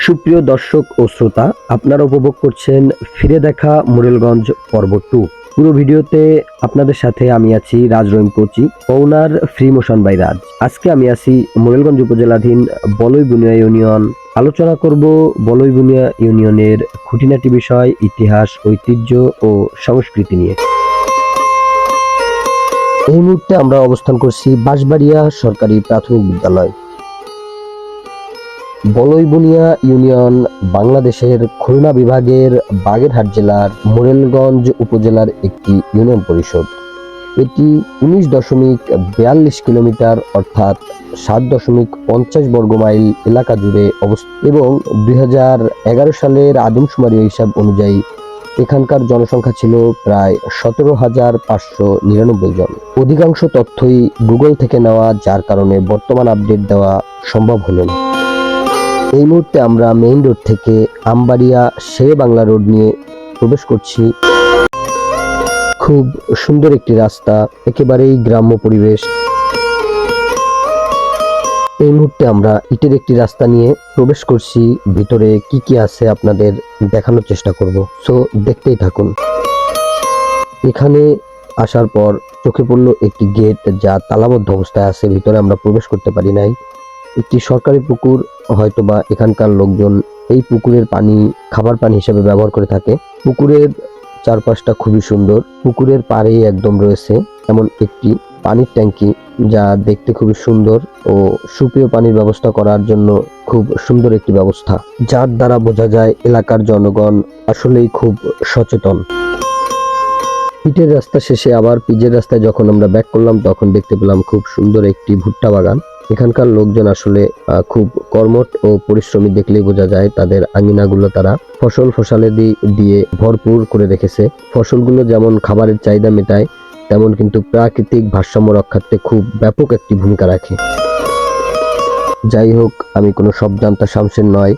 সুপ্রিয় দর্শক ও শ্রোতা, আপনারা উপভোগ করছেন ফিরে দেখা মোরেলগঞ্জ পর্ব 2। পুরো ভিডিওতে আপনাদের সাথে আমি আছি রাজ রহিম কোচি, ওনার ফ্রি মোশন বাই রাজ। আজকে আমি আছি মোরেলগঞ্জ উপজেলাধীন বলইবুনিয়া ইউনিয়ন। আলোচনা করব বলইবুনিয়া ইউনিয়নের খুঁটিনাটি বিষয়, ইতিহাস, ঐতিহ্য ও সংস্কৃতি নিয়ে। এই মুহূর্তে আমরা অবস্থান করছি বাঁশবাড়িয়া সরকারি প্রাথমিক বিদ্যালয়। বলইবুনিয়া ইউনিয়ন বাংলাদেশের খুলনা বিভাগের বাগেরহাট জেলার মোরেলগঞ্জ উপজেলার একটি ইউনিয়ন পরিষদ। এটি 19.42 কিলোমিটার অর্থাৎ 7.50 বর্গ মাইল এলাকা জুড়ে অবস্থিত এবং 2011 সালের আদমশুমারি হিসাব অনুযায়ী এখানকার জনসংখ্যা ছিল প্রায় 17,599 জন। অধিকাংশ তথ্যই গুগল থেকে নেওয়া, যার কারণে বর্তমান আপডেট দেওয়া সম্ভব হলো না। এই মুহূর্তে আমরা মেইন রোড থেকে আমবাড়িয়া শেরে বাংলা রোড নিয়ে প্রবেশ করছি। খুব সুন্দর একটি রাস্তা, একেবারেই গ্রাম্য পরিবেশ। এই মুহূর্তে আমরা ইটের একটি রাস্তা নিয়ে প্রবেশ করছি। ভিতরে কি কি আছে আপনাদের দেখানোর চেষ্টা করব, সো দেখতেই থাকুন। এখানে আসার পর চোখে পড়ল একটি গেট, যা তালাবদ্ধ অবস্থায় আছে, ভিতরে আমরা প্রবেশ করতে পারি নাই। একটি সরকারি পুকুর, হয়তোবা এখানকার লোকজন এই পুকুরের পানি খাবার পানি হিসেবে ব্যবহার করে থাকে। পুকুরের চারপাশটা খুবই সুন্দর। পুকুরের পাড়ে একদম রয়েছে এমন একটি পানির ট্যাঙ্কি, যা দেখতে খুবই সুন্দর ও সুপেয় পানির ব্যবস্থা করার জন্য খুব সুন্দর একটি ব্যবস্থা, যার দ্বারা বোঝা যায় এলাকার জনগণ আসলেই খুব সচেতন। ইটের রাস্তা শেষে আবার পিচের রাস্তায় যখন আমরা ব্যাক করলাম, তখন দেখতে পেলাম খুব সুন্দর একটি ভুট্টা বাগান। এখানকার লোকজন আসলে খুব কর্মঠ ও পরিশ্রমী, দেখলেই বোঝা যায়। তাদের আঙিনাগুলো তারা ফসলে দিয়ে ভরপুর করে রেখেছে। ফসলগুলো যেমন খাবারের চাহিদা মেটায়, তেমন কিন্তু প্রাকৃতিক ভারসাম্য রক্ষার্থে খুব ব্যাপক একটি ভূমিকা রাখে। যাই হোক, আমি কোনো সব জানতা শামসের নয়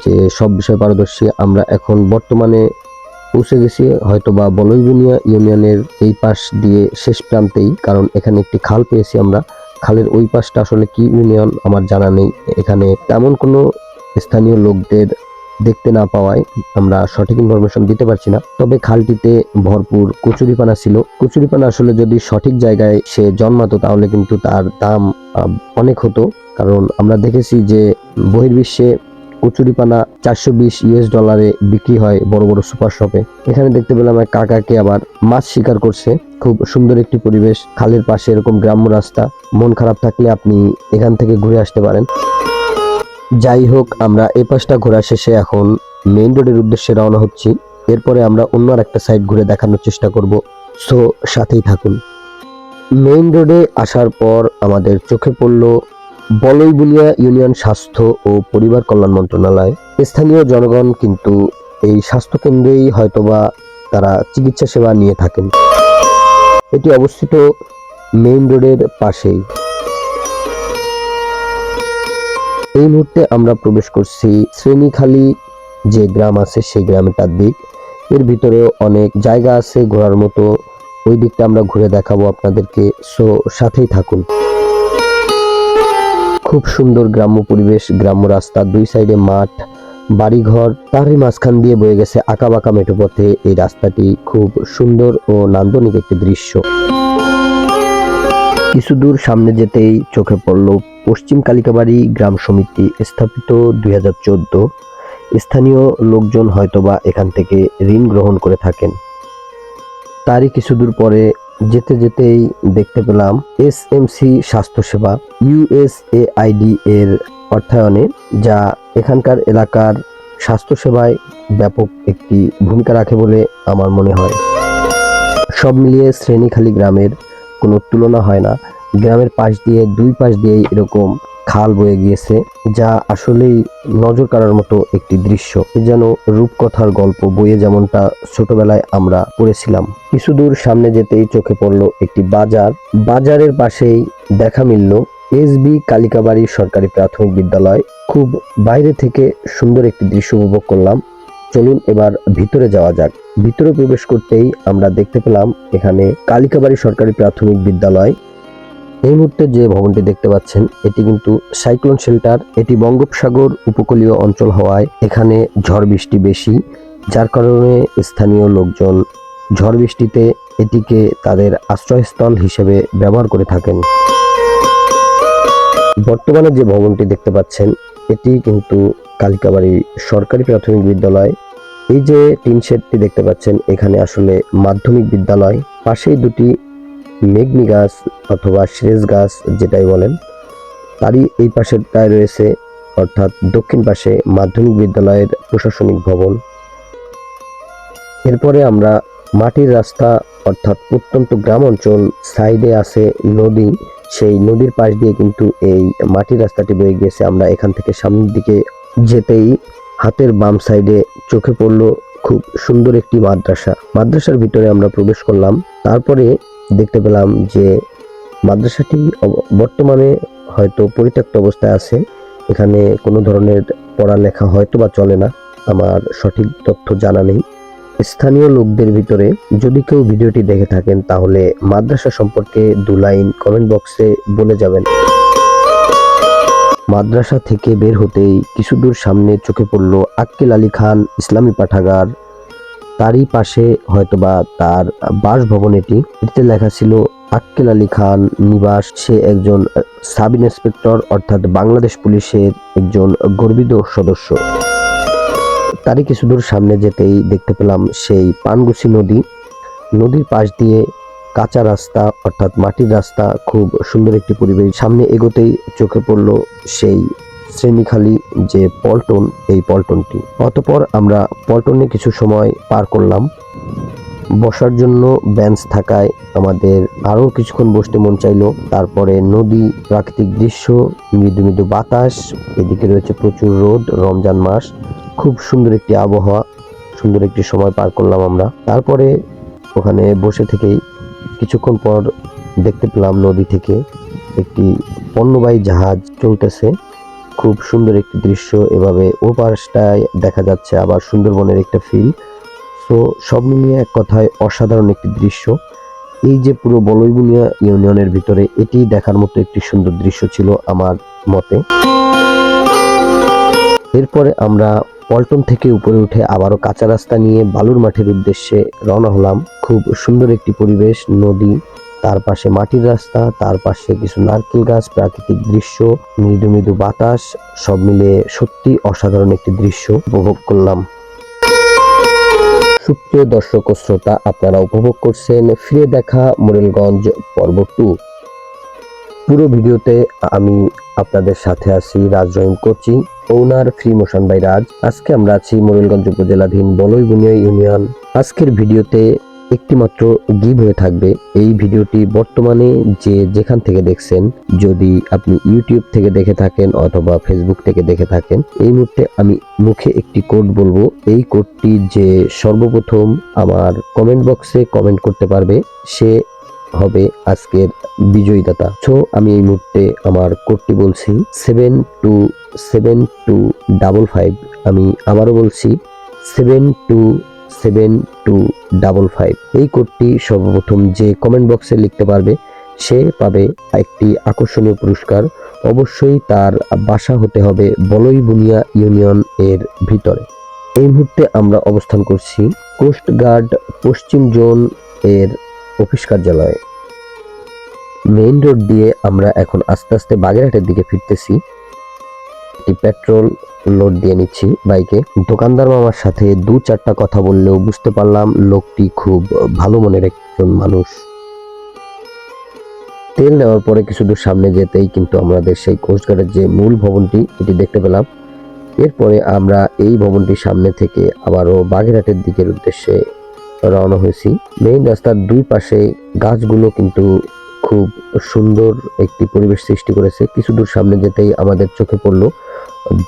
যে সব বিষয়ে পারদর্শী। আমরা এখন বর্তমানে পৌঁছে গেছি হয়তোবা বলইবুনিয়া ইউনিয়নের এই পাশ দিয়ে শেষ প্রান্তেই, কারণ এখানে একটি খাল পেয়েছি আমরা। খালের ওই পাশটা আসলে কি ইউনিয়ন আমার জানা নেই। এখানে তেমন কোনো স্থানীয় লোকদের দেখতে না পাওয়ায় আমরা সঠিক ইনফরমেশন দিতে পারছি না। তবে খালটিতে ভরপুর কচুরিপানা ছিল। কচুরিপানা আসলে যদি সঠিক জায়গায় সে জন্মাতো, তাহলে কিন্তু তার দাম অনেক হতো। কারণ আমরা দেখেছি যে বহির্বিশ্বে কচুরিপানা $420 বিক্রি হয় বড় বড় সুপার শপে। এখানে দেখতে পেলাম এক কাকাকে আবার মাছ শিকার করছে। খুব সুন্দর একটি পরিবেশ, খালের পাশে এরকম গ্রাম্য রাস্তা। মন খারাপ থাকলে আপনি এখান থেকে ঘুরে আসতে পারেন। যাই হোক, আমরা এই পাশটা ঘোরা শেষে এখন মেইন রোডের উদ্দেশ্যে রওনা হচ্ছি। এরপরে আমরা অন্য একটা সাইড ঘুরে দেখানোর চেষ্টা করব, সো সাথেই থাকুন। মেইন রোডে আসার পর আমাদের চোখে পড়ল বলইবুনিয়া ইউনিয়ন স্বাস্থ্য ও পরিবার কল্যাণ মন্ত্রণালয়। স্থানীয় জনগণ কিন্তু এই স্বাস্থ্য কেন্দ্রেই হয়তোবা তারা চিকিৎসা সেবা নিয়ে থাকেন। এটি অবস্থিত মেইন রোডের পাশেই। এই মুহূর্তে আমরা প্রবেশ করছি শ্রেণীখালি যে গ্রাম আছে সেই গ্রামের দিক। এর ভিতরেও অনেক জায়গা আছে ঘোরার মতো, ওই দিকটা আমরা ঘুরে দেখাবো আপনাদেরকে, সো সাথেই থাকুন। খুব সুন্দর গ্রাম্য পরিবেশ, গ্রাম্য রাস্তা, দুই সাইডে মাঠ, বাড়িঘর, তারই মাঝখান দিয়ে বয়ে গেছে আঁকাবাঁকা মেঠো পথে এই রাস্তাটি। খুব সুন্দর ও নান্দনিক একটি দৃশ্য। কিছু দূর সামনে যেতেই চোখে পড়ল পশ্চিম কালিকাবাড়ি গ্রাম সমিতি, স্থাপিত 2014। স্থানীয় লোকজন হয়তোবা এখান থেকে ঋণ গ্রহণ করে থাকেন। তারই কিছু দূর পরে যেতে যেতেই দেখতে পেলাম SMC স্বাস্থ্যসেবা, USAID এর অর্থায়নে, যা এখানকার এলাকার স্বাস্থ্যসেবায় ব্যাপক একটি ভূমিকা রাখে বলে আমার মনে হয়। সব মিলিয়ে শ্রেণীখালি গ্রামের কোনো তুলনা হয় না। গ্রামের পাশ দিয়ে দুই পাশ দিয়েই এরকম খাল বয়ে গিয়েছে, যা আসলেই নজর কাড়ার মতো একটি দৃশ্য। যেন রূপকথার গল্প বইয়ে যেমনটা ছোটবেলায় আমরা পড়েছিলাম। কিছু দূর সামনে যেতেই চোখে পড়ল একটি বাজার। বাজারের পাশেই দেখা মিলল SB কালিকাবাড়ি সরকারি প্রাথমিক বিদ্যালয়। খুব বাইরে থেকে সুন্দর একটি দৃশ্য উপভোগ করলাম। চলুন এবার ভিতরে যাওয়া যাক। ভিতরে প্রবেশ করতেই আমরা দেখতে পেলাম এখানে কালিকাবাড়ি সরকারি প্রাথমিক বিদ্যালয়। এই মুহূর্তে যে ভবনটি দেখতে পাচ্ছেন এটি কিন্তু সাইক্লোন শেল্টার। এটি বঙ্গোপসাগর উপকূলীয় অঞ্চল হওয়ায় এখানে ঝড় বৃষ্টি বেশি, যার কারণে স্থানীয় লোকজন ঝড় বৃষ্টিতে এটিকে তাদের আশ্রয়স্থল হিসেবে ব্যবহার করে থাকেন। বর্তমানে যে ভবনটি দেখতে পাচ্ছেন এটি কিন্তু কালিকাবাড়ি সরকারি প্রাথমিক বিদ্যালয়। এই যে টিন শেডটি দেখতে পাচ্ছেন এখানে আসলে মাধ্যমিক বিদ্যালয়। পাশেই দুটি মেঘনি গাছ অথবা সিরেজ গাছ যেটাই বলেন, তারই এই পাশেরটায় রয়েছে অর্থাৎ দক্ষিণ পাশে মাধ্যমিক বিদ্যালয়ের প্রশাসনিক ভবন। এরপরে আমরা মাটির রাস্তা অর্থাৎ প্রত্যন্ত গ্রাম অঞ্চল, সাইডে আছে নদী, সেই নদীর পাশ দিয়ে কিন্তু এই মাটির রাস্তাটি বয়ে গিয়েছে। আমরা এখান থেকে সামনের দিকে যেতেই হাতের বাম সাইডে চোখে পড়লো খুব সুন্দর একটি মাদ্রাসা। মাদ্রাসার ভিতরে আমরা প্রবেশ করলাম, তারপরে দেখতে পেলাম যে মাদ্রাসাটি বর্তমানে হয়তো পরিত্যক্ত অবস্থায় আছে। এখানে কোনো ধরনের পড়ালেখা হয়তো বা চলে না, আমার সঠিক তথ্য জানা নেই। স্থানীয় লোকদের ভিতরে যদি কেউ ভিডিওটি দেখে থাকেন তাহলে মাদ্রাসা সম্পর্কে 2 লাইন কমেন্ট বক্সে বলে যাবেন। মাদ্রাসা থেকে বের হতেই কিছু দূর সামনে চোখে পড়ল আক্কেল আলী খান ইসলামী পাঠাগার। তারই পাশে হয়তোবা তার বাসভবন এটি। এতে লেখা ছিল আক্কেল আলী খান নিবাস। সে একজন সাব ইন্সপেক্টর অর্থাৎ বাংলাদেশ পুলিশের একজন গর্বিত সদস্য। তারই কিছু দূর সামনে যেতেই দেখতে পেলাম সেই পানগুছি নদী। নদীর পাশ দিয়ে কাঁচা রাস্তা অর্থাৎ মাটির রাস্তা, খুব সুন্দর একটি পরিবেশ। সামনে এগোতেই চোখে পড়ল সেই শ্রেণীখালি যে পল্টন, এই পল্টনটি। অতঃপর আমরা পল্টনে কিছু সময় পার করলাম। বসার জন্য বেঞ্চ থাকায় আমাদের আরো কিছুক্ষণ বসতে মন চাইলো। তারপরে নদী, প্রাকৃতিক দৃশ্য, মৃদু মৃদু বাতাস, এদিকে রয়েছে প্রচুর রোদ, রমজান মাস, খুব সুন্দর একটি আবহাওয়া, সুন্দর একটি সময় পার করলাম আমরা। তারপরে ওখানে বসে থেকেই কিছুক্ষণ পর দেখতে পেলাম নদী থেকে একটি পণ্যবাহী জাহাজ চলতেছে। খুব সুন্দর একটি দৃশ্য। এভাবে ও পাশটায় দেখা যাচ্ছে আবার সুন্দরবনের একটা ফিল। তো সব মিলিয়ে এক কথায় অসাধারণ একটি দৃশ্য। এই যে পুরো বলইবুনিয়া ইউনিয়নের ভিতরে এটি দেখার মতো একটি সুন্দর দৃশ্য ছিল আমার মতে। এরপরে আমরা পল্টন থেকে উপরে উঠে আবারও কাঁচা রাস্তা নিয়ে বালুর মাঠের উদ্দেশ্যে রওনা হলাম। খুব সুন্দর একটি পরিবেশ, নদী, তার পাশে মাটির রাস্তা, তার পাশে কিছু নারকেল গাছ, প্রাকৃতিক দৃশ্য, মৃদু মৃদু বাতাস, সব মিলিয়ে সত্যি অসাধারণ একটি দৃশ্য উপভোগ করলাম। সুপ্রিয় দর্শক ও শ্রোতা, আপনারা উপভোগ করছেন ফিরে দেখা মোরেলগঞ্জ পর্ব 2। পুরো ভিডিওতে আমি আপনাদের সাথে আছি রাজ রহিম কোচি, ওনার ফ্রি মোশন বাই রাজ। আজকে আমরা আছি মোরেলগঞ্জ উপজেলাধীন বলইবুনিয়া ইউনিয়ন। আজকের ভিডিওতে একটি মাত্র গিভ হয়ে থাকবে। এই ভিডিওটি বর্তমানে যে যেখান থেকে দেখছেন, যদি আপনি ইউটিউব থেকে দেখে থাকেন অথবা ফেসবুক থেকে দেখে থাকেন, এই মুহূর্তে আমি মুখে একটি কোড বলবো। এই কোডটি যে সর্বপ্রথম আমার কমেন্ট বক্সে কমেন্ট করতে পারবে সে হবে আজকের বিজয়ীদাতা। সো আমি এই মুহূর্তে আমার কোডটি বলছি 727255। আমি আবারও বলছি 727255। এই কোডটি সর্বপ্রথম যে কমেন্ট বক্সে লিখতে পারবে সে পাবে একটি আকর্ষণীয় পুরস্কার। অবশ্যই তার বাসা হতে হবে বলইবুনিয়া ইউনিয়ন এর ভিতরে। এই মুহূর্তে আমরা অবস্থান করছি কোস্ট গার্ড পশ্চিম জোন এর অফিস কার্যালয়ে। মেইন রোড দিয়ে আমরা এখন আস্তে আস্তে বাগেরহাটের দিকে ফিরতেছি। একটি পেট্রোল লোড দিয়ে নিচ্ছি বাইকে। দোকানদার মামার সাথে 2-4টা কথা বললেও বুঝতে পারলাম লোকটি খুব ভালো মনের একজন মানুষ। তেল নেওয়ার পরে কিছু দূর সামনে যেতেই কিন্তু আমাদের সেই কোস্টগার্ডের যে মূল ভবনটি এটি দেখতে পেলাম। এরপরে আমরা এই ভবনটির সামনে থেকে আবারও বাগেরহাটের দিকের উদ্দেশ্যে রওনা হয়েছি। মেইন রাস্তার 2 পাশে গাছগুলো কিন্তু খুব সুন্দর একটি পরিবেশ সৃষ্টি করেছে। কিছু দূর সামনে যেতেই আমাদের চোখে পড়ল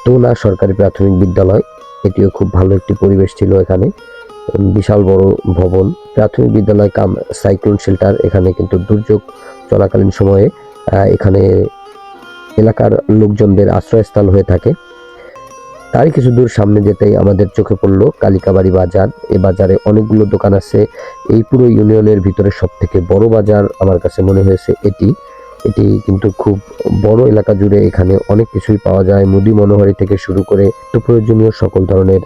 দোনা সরকারি প্রাথমিক বিদ্যালয়। এটিও খুব ভালো একটি পরিবেশ ছিল। এখানে বিশাল বড় ভবন, প্রাথমিক বিদ্যালয় কাম সাইক্লোন শেল্টার। এখানে কিন্তু দুর্যোগ চলাকালীন সময়ে এখানে এলাকার লোকজনদের আশ্রয়স্থল হয়ে থাকে। তারই কিছু দূর সামনে যেতেই আমাদের চোখে পড়ল কালিকাবাড়ি বাজার। এই বাজারে অনেকগুলো দোকান আছে। এই পুরো ইউনিয়নের ভিতরে সব থেকে বড় বাজার আমার কাছে মনে হয়েছে এটি। এটি কিন্তু খুব বড় এলাকা জুড়ে, এখানে অনেক কিছুই পাওয়া যায়, মুদি মনোহারি থেকে শুরু করে তো প্রয়োজনীয় সকল ধরনের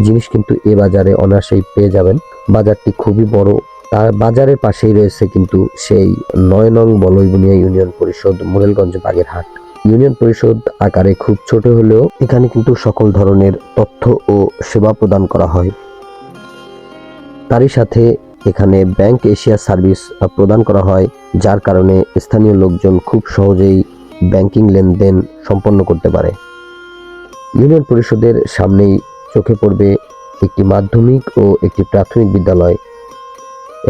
জিনিস কিন্তু এ বাজারে অনায়াসেই পেয়ে যাবেন। বাজারটি খুবই বড়। তার বাজারের পাশেই রয়েছে কিন্তু সেই ৯ নং বলইবুনিয়া ইউনিয়ন পরিষদ, মোরেলগঞ্জ বাগেরহাট। ইউনিয়ন পরিষদ আকারে খুব ছোট হলেও এখানে কিন্তু সকল ধরনের তথ্য ও সেবা প্রদান করা হয়। তারই সাথে এখানে ব্যাংক এশিয়া সার্ভিস প্রদান করা হয়, যার কারণে স্থানীয় লোকজন খুব সহজেই ব্যাংকিং লেনদেন সম্পন্ন করতে পারে। ইউনিয়ন পরিষদের সামনেই চোখে পড়বে একটি মাধ্যমিক ও একটি প্রাথমিক বিদ্যালয়।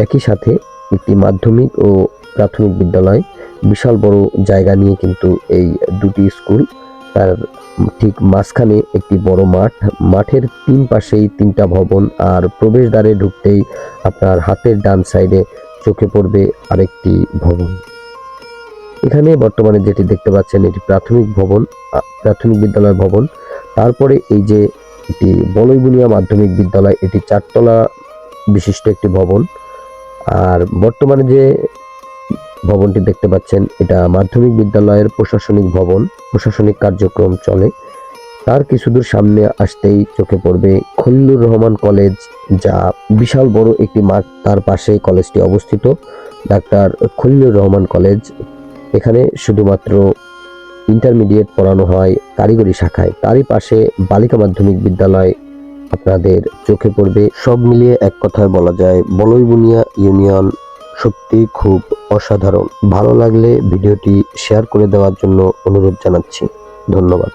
একই সাথে একটি মাধ্যমিক ও প্রাথমিক বিদ্যালয়, বিশাল বড় জায়গা নিয়ে কিন্তু এই দুটি স্কুল। তার ঠিক মাঝখানে একটি বড় মাঠ, মাঠের 3 পাশেই 3টা ভবন, আর প্রবেশদ্বারে ঢুকতেই আপনার হাতের ডান সাইডে চোখে পড়বে আরেকটি ভবন। এখানে বর্তমানে যেটি দেখতে পাচ্ছেন এটি প্রাথমিক ভবন, প্রাথমিক বিদ্যালয় ভবন। তারপরে এই যে এটি বলইবুনিয়া মাধ্যমিক বিদ্যালয়, এটি 4 তলা বিশিষ্ট একটি ভবন। আর বর্তমানে যে ভবনটি দেখতে পাচ্ছেন এটা মাধ্যমিক বিদ্যালয়ের প্রশাসনিক ভবন, প্রশাসনিক কার্যক্রম চলে। তার কিছুদূর সামনে আসতেই চোখে পড়বে খলিলুর রহমান কলেজ, যা বিশাল বড় একটি মাঠ, তার পাশে কলেজটি অবস্থিত, ডাক্তার খলিলুর রহমান কলেজ। এখানে শুধুমাত্র ইন্টারমিডিয়েট পড়ানো হয় কারিগরি শাখায়। তারই পাশে বালিকা মাধ্যমিক বিদ্যালয় আপনাদের চোখে পড়বে। সব মিলিয়ে এক কথায় বলা যায় বলইবুনিয়া ইউনিয়ন সত্যি খুব অসাধারণ। ভালো লাগলে ভিডিওটি শেয়ার করে দেওয়ার জন্য অনুরোধ জানাচ্ছি। ধন্যবাদ।